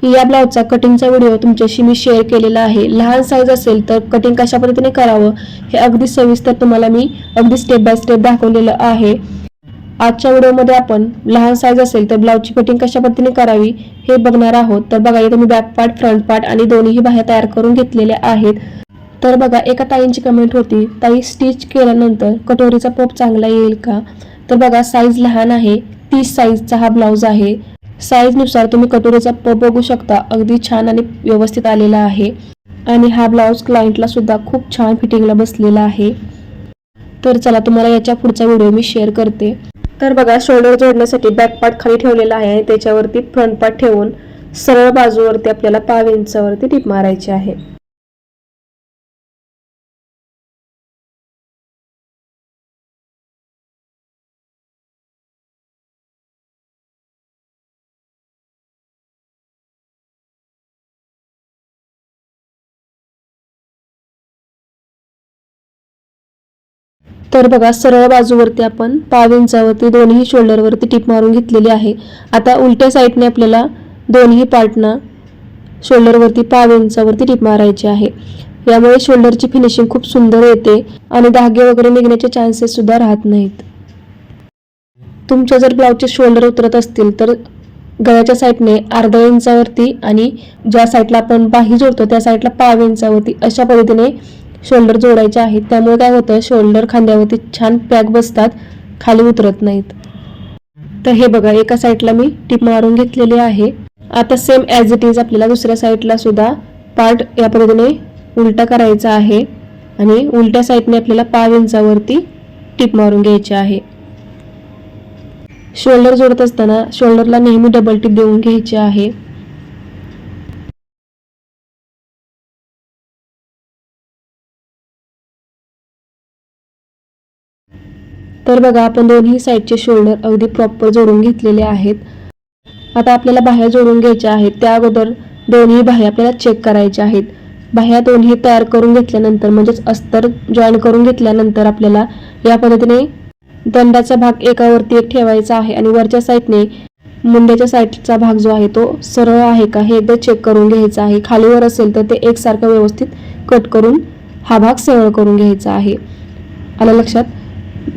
या ब्लाउजचा कटिंगचा व्हिडिओ तुमच्याशी मी शेअर केलेला आहे। लहान साईज असेल तर कटिंग कशा पद्धतीने करावं हे अगदी सविस्तर तुम्हाला मी अगदी स्टेप बाय स्टेप दाखवलेलं आहे। आजच्या व्हिडिओमध्ये आपण लहान साईज असेल तर ब्लाउजची कटिंग कशा पद्धतीने करावी हे बघणार आहोत। तर बघा, इथे मी बॅक पार्ट, फ्रंट पार्ट आणि दोन्ही बाह्या तयार करून घेतलेल्या आहेत। तर बघा, एका ताईंची कमेंट होती, ताई स्टिच केल्यानंतर कटोरीचा पप चांगला येईल का? तर बघा, साईज लहान आहे, 30 साईजचा हा ब्लाउज आहे। साईजनुसार तुम्ही कटोरीचा पप बघू शकता, अगदी छान आणि व्यवस्थित आलेला आहे आणि हा ब्लाउज क्लायंटला सुद्धा खूप छान फिटिंगला बसलेला आहे। तर चला, तुम्हाला याच्या पुढचा व्हिडिओ मी शेअर करते। तर बघा, शोल्डर जोडण्यासाठी बॅक पार्ट खाली ठेवलेला आहे आणि त्याच्यावरती फ्रंट पार्ट ठेवून सरळ बाजूवरती आपल्याला 5 इंचावरती टिप मारायची आहे। तर बघा, सरळ बाजूवरती आपण 5 इंचावरती दोन्ही शोल्डरवरती टिप मारून घेतलेली आहे। आता उलट्या साईडने आपल्याला दोन्ही पार्टना शोल्डरवरती 5 इंचावरती टिप मारायची आहे। यामुळे शोल्डरची फिनिशिंग खूप सुंदर येते आणि धागे वगैरे निघण्याचे चान्सेस सुद्धा राहत नाहीत। तुमच्या जर ब्लाउजचे शोल्डर उतरत असतील तर गळ्याच्या साईडने अर्धा इंचावरती आणि ज्या साईडला आपण बाही जोडतो त्या साईडला 5 इंचावरती अशा पद्धतीने शोल्डर जोडायचे आहेत। त्यामुळे काय होतं, शोल्डर खांद्यावरती छान पॅक बसतात, खाली उतरत नाहीत। तर हे बघा, एका साईडला मी टिप मारून घेतलेली आहे। आता सेम ॲज इट इज आपल्याला दुसऱ्या साईडला सुद्धा पार्ट या पद्धतीने उलटा करायचा आहे आणि उलट्या साईडने आपल्याला 5 इंचावरती टिप मारून घ्यायची आहे। शोल्डर जोडत असताना शोल्डरला नेहमी डबल टिप देऊन घ्यायची आहे। तर बघा, आपण दोन्ही साईडचे शोल्डर अगदी प्रॉपर जोडून घेतलेले आहेत। आता आपल्याला बाह्या जोडून घ्यायच्या आहेत। त्या अगोदर दोन्ही बाह्या आपल्याला चेक करायच्या आहेत। बाह्या दोन्ही तयार करून घेतल्यानंतर म्हणजेच अस्तर जॉईन करून घेतल्यानंतर आपल्याला या पद्धतीने दंडाचा भाग एकावरती एक ठेवायचा आहे आणि वरच्या साईडने मुंड्याच्या साईडचा भाग जो आहे तो सरळ आहे का हे एकदा चेक करून घ्यायचा आहे। खालीवर असेल तर ते एकसारखं व्यवस्थित कट करून हा भाग सरळ करून घ्यायचा आहे। आलं लक्षात?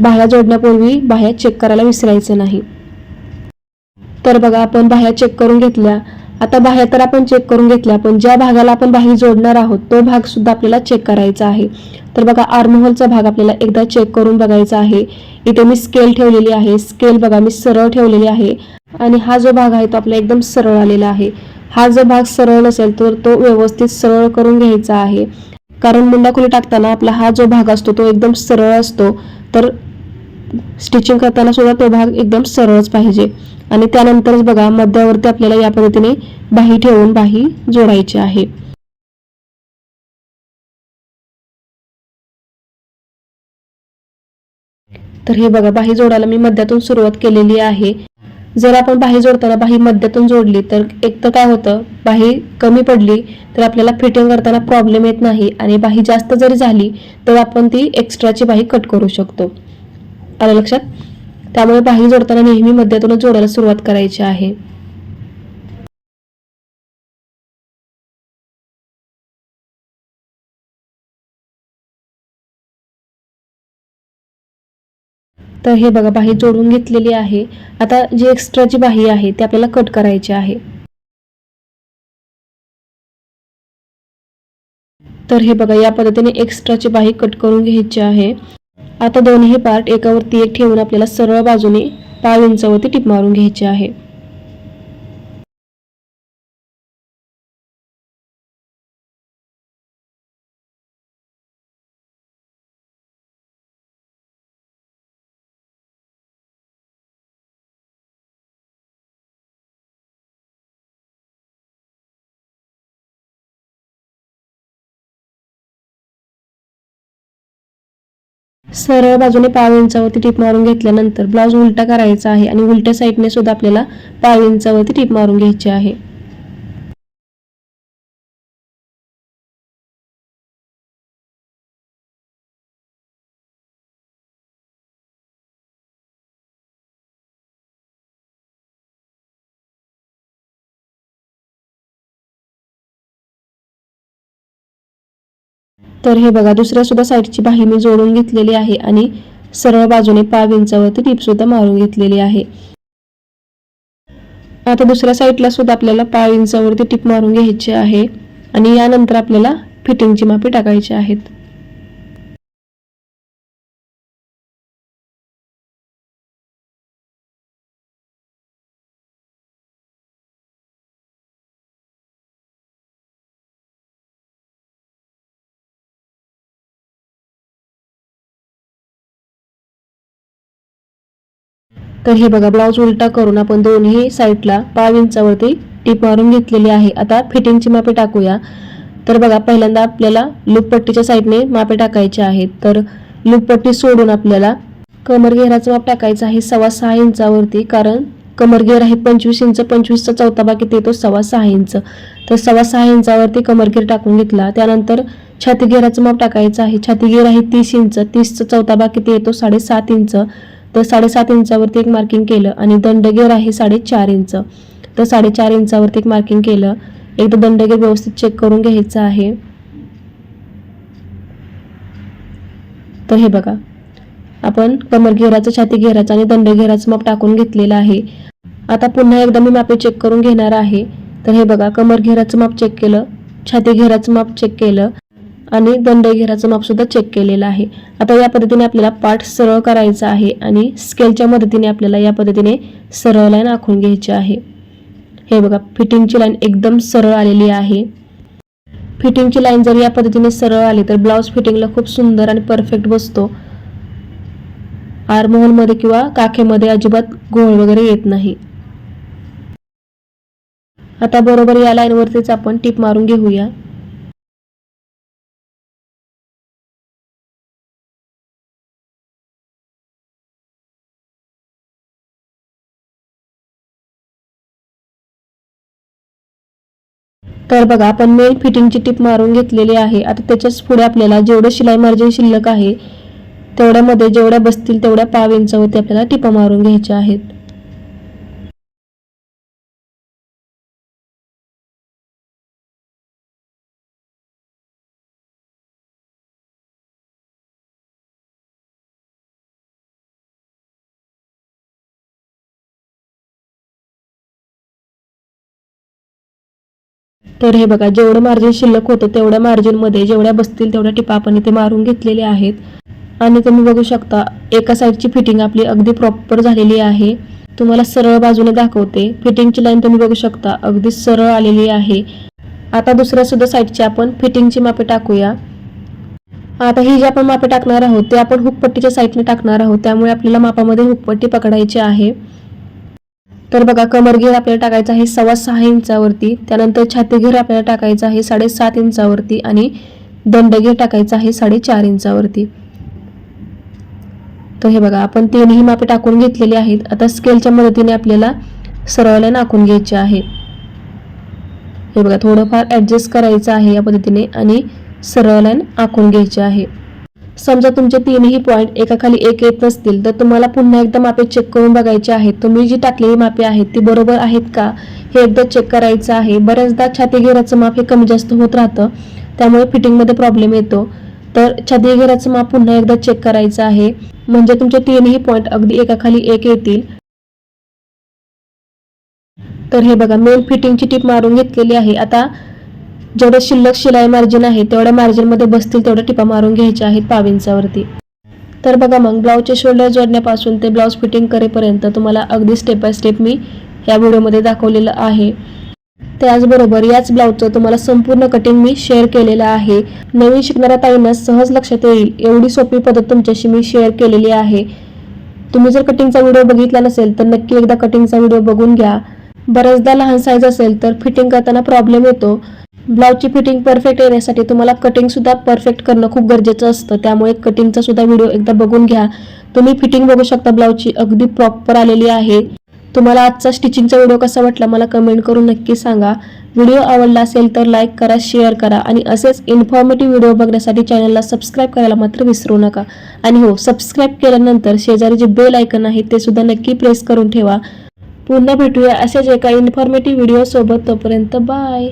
बाह्या जोडण्यापूर्वी बाह्या चेक करायला विसरायचं नाही। तर बघा, आपण बाह्या चेक करून घेतल्या। आता बाह्या तर आपण चेक करून घेतल्या, पण ज्या भागाला आपण बाही जोडणार आहोत तो भाग सुद्धा आपल्याला चेक करायचा आहे। तर बघा, आर्महोलचा भाग आपल्याला एकदा चेक करून बघायचा आहे। इथे मी स्केल ठेवलेली आहे, स्केल बघा मी सरळ ठेवलेली आहे आणि हा जो भाग आहे तो आपला एकदम सरळ आलेला आहे। हा जो भाग सरळ नसेल तर तो व्यवस्थित सरळ करून घ्यायचा आहे, कारण मुंडाखोली टाकताना आपला हा जो भाग असतो तो एकदम सरळ असतो। तर स्टिचिंग करताना सुद्धा तो भाग एकदम सरळच पाहिजे आणि त्यानंतरच बघा, मध्यावरती आपल्याला या पद्धतीने बाही ठेवून बाही जोडायची आहे। तर हे बघा, बाही जोडायला मी मध्यातून सुरुवात केलेली आहे। जर आपण बाही जोडताना बाही मध्यातून जोडली तर एक तर काय होतं, बाही कमी पडली तर आपल्याला फिटिंग करताना प्रॉब्लेम येत नाही आणि बाही जास्त जरी झाली तर आपण ती एक्स्ट्राची बाही कट करू शकतो। आलं लक्षात? त्यामुळे बाही जोडताना नेहमी मध्यातूनच जोडायला सुरुवात करायची आहे। तर हे बघा, बाही जोडून घेतलेली आहे। आता जी एक्स्ट्राची बाही आहे ती आपल्याला कट करायची आहे। तर हे बघा, या पद्धतीने एक्स्ट्राची बाही कट करून घ्यायची आहे। आता दोन्ही पार्ट एकावरती एक ठेवून आपल्याला सरळ बाजूने 5 इंचावरती टिप मारून घ्यायची आहे। सरळ बाजूने 5 इंचावरती टिप मारून घेतल्यानंतर ब्लाउज उलटा करायचा आहे आणि उलट्या साईडने सुद्धा आपल्याला 5 इंचावरती टिप मारून घ्यायची आहे। तर हे बघा दुसऱ्या सुद्धा साईडची बाही मी जोडून घेतलेली आहे आणि सरळ बाजूने 5 इंचावरती टीप सुद्धा मारून घेतलेली आहे. आता दुसऱ्या साईडला सुद्धा आपल्याला 5 इंचावरती टीप मारून घ्यायची आहे आणि यानंतर आपल्याला फिटिंगची मापे टाकायची आहेत. तर हे बघा ब्लाऊज उलटा करून आपण दोन्ही साईडला 5 इंचावरती टीप मारून घेतलेली आहे. आता फिटिंगची मापे टाकूया. तर बघा पहिल्यांदा आपल्याला लूपपट्टीच्या साईडने मापे टाकायचे आहेत. तर लूपपट्टी सोडून आपल्याला कमर घेराचं माप टाकायचं आहे 6.25 इंचावरती, कारण कमर घेर आहे 25 इंच, 25चा चौथा भाग किती येतो 6.25 इंच. तर 6.25 इंचावरती कमर घेर टाकून घेतला. त्यानंतर छाती घेराचं माप टाकायचं आहे. छाती घेर आहे 30 इंच, 30चा चौथा भाग किती येतो 7.5 इंच. तर 7.5 इंचावरती एक मार्किंग केलं आणि दंडगेर आहे 4.5 इंच. तर 4.5 इंचावरती एक मार्किंग केलं. एकदा दंडगेर व्यवस्थित चेक करून घ्यायचं आहे. तर हे बघा आपण कमर घेराचं, छाती घेराचं आणि दंड घेराचं माप टाकून घेतलेलं आहे. आता पुन्हा एकदा मी मापे चेक करून घेणार आहे. तर हे बघा कमर घेराचं माप चेक केलं, छाती घेराचं माप चेक केलं आणि दंड घेराचं माप सुद्धा चेक केलेलं आहे. आता या पद्धतीने आपल्याला पाठ सरळ करायचा आहे आणि स्केलच्या मदतीने आपल्याला या पद्धतीने सरळ लाईन आखून घ्यायची आहे. हे बघा फिटिंगची लाईन एकदम सरळ आलेली आहे. फिटिंगची लाईन जर या पद्धतीने सरळ आली तर ब्लाऊज फिटिंगला खूप सुंदर आणि परफेक्ट बसतो. आर्महोल मध्ये किंवा काखेमध्ये अजिबात घोळ वगैरे येत नाही. आता बरोबर या लाईन वरतीच आपण टीप मारून घेऊया. तर बघा आपण मेन फिटिंगची टीप मारून घेतलेली आहे. आता त्याच्याच पुढे आपल्याला जेवढं शिलाई मार्जिन शिल्लक आहे तेवढ्यामध्ये जेवढ्या बसतील तेवढ्या 5 इंचावरती आपल्याला टिपा मारून घ्यायच्या आहेत. तर हे बघा जेवढं मार्जिन शिल्लक होतं तेवढ्या मार्जिनमध्ये जेवढ्या बसतील तेवढ्या टिपा आपण इथे मारून घेतलेल्या आहेत. आणि तुम्ही बघू शकता एका साईडची फिटिंग आपली अगदी प्रॉपर झालेली आहे. तुम्हाला सरळ बाजूने दाखवते. फिटिंगची लाईन तुम्ही बघू शकता अगदी सरळ आलेली आहे. आता दुसऱ्या सुद्धा साईडची आपण फिटिंगची मापे टाकूया. आता ही जी आपण मापे टाकणार आहोत ते आपण हुकपट्टीच्या साईडने टाकणार आहोत, त्यामुळे आपल्याला मापामध्ये हुकपट्टी पकडायची आहे. तर बघा कमर घेर आपल्याला टाकायचा आहे 6.25 इंचावरती. त्यानंतर छाती घेर आपल्याला टाकायचा आहे 7.5 इंचावरती आणि दंड घेर टाकायचा आहे 4.5 इंचावरती. तर हे बघा आपण तीनही मापे टाकून घेतलेली आहेत. आता स्केलच्या मदतीने आपल्याला सरळ लाईन आखून घ्यायची आहे. हे बघा थोडंफार ॲडजस्ट करायचं आहे या पद्धतीने आणि सरळ लाईन आखून घ्यायची आहे. समजा तुमचे तीनही पॉईंट एकाखाली एक येत नसतील तर तुम्हाला पुन्हा एकदा मापे चेक करून बघायचे आहेत. तुम्ही जी टाकलेली मापे आहेत ती बरोबर आहेत का हे एकदा चेक करायचं आहे. बऱ्याचदा छाती घेराचं माप हे कमी जास्त होत राहतं, त्यामुळे फिटिंगमध्ये प्रॉब्लेम येतो. तर छाती घेराचं माप पुन्हा एकदा चेक करायचं आहे, म्हणजे तुमचे तीनही पॉईंट अगदी एकाखाली एक येतील. तर हे बघा मेन फिटिंगची टीप मारून घेतलेली आहे. आता जेवढं शिल्लक शिलाई मार्जिन आहे तेवढ्या मार्जिनमध्ये बसतील तेवढ्या टिपा मारून घ्यायच्या आहेत 5 इंचावरती. तर बघा मग ब्लाऊजचे शोल्डर जोडण्यापासून ते ब्लाऊज फिटिंग करेपर्यंत तुम्हाला अगदी स्टेप बाय स्टेप मी या व्हिडिओमध्ये दाखवलेलं आहे. त्याचबरोबर याच ब्लाऊजचं तुम्हाला संपूर्ण कटिंग मी शेअर केलेलं आहे. नवीन शिकणाऱ्या ताईंना सहज लक्षात येईल एवढी सोपी पद्धत तुमच्याशी मी शेअर केलेली आहे. तुम्ही जर कटिंगचा व्हिडिओ बघितला नसेल तर नक्की एकदा कटिंगचा व्हिडिओ बघून घ्या. बऱ्याचदा लहान साईज असेल तर फिटिंग करताना प्रॉब्लेम येतो. ब्लाऊजची फिटिंग परफेक्ट येण्यासाठी तुम्हाला कटिंग सुद्धा परफेक्ट करणं खूप गरजेचं असतं, त्यामुळे कटिंगचा सुद्धा व्हिडिओ एकदा बघून घ्या. तुम्ही फिटिंग बघू शकता ब्लाऊजची अगदी प्रॉपर आलेली आहे. तुम्हाला आजचा स्टिचिंगचा व्हिडिओ कसा वाटला मला कमेंट करून नक्की सांगा. व्हिडिओ आवडला असेल तर लाईक करा, शेअर करा आणि असेच इन्फॉर्मेटिव्ह व्हिडिओ बघण्यासाठी चॅनलला सबस्क्राईब करायला मात्र विसरू नका. आणि हो, सबस्क्राईब केल्यानंतर शेजारी जे बेल आयकन आहे ते सुद्धा नक्की प्रेस करून ठेवा. पुन्हा भेटूया असेच एका इन्फॉर्मेटिव्ह व्हिडिओ सोबत. तोपर्यंत बाय.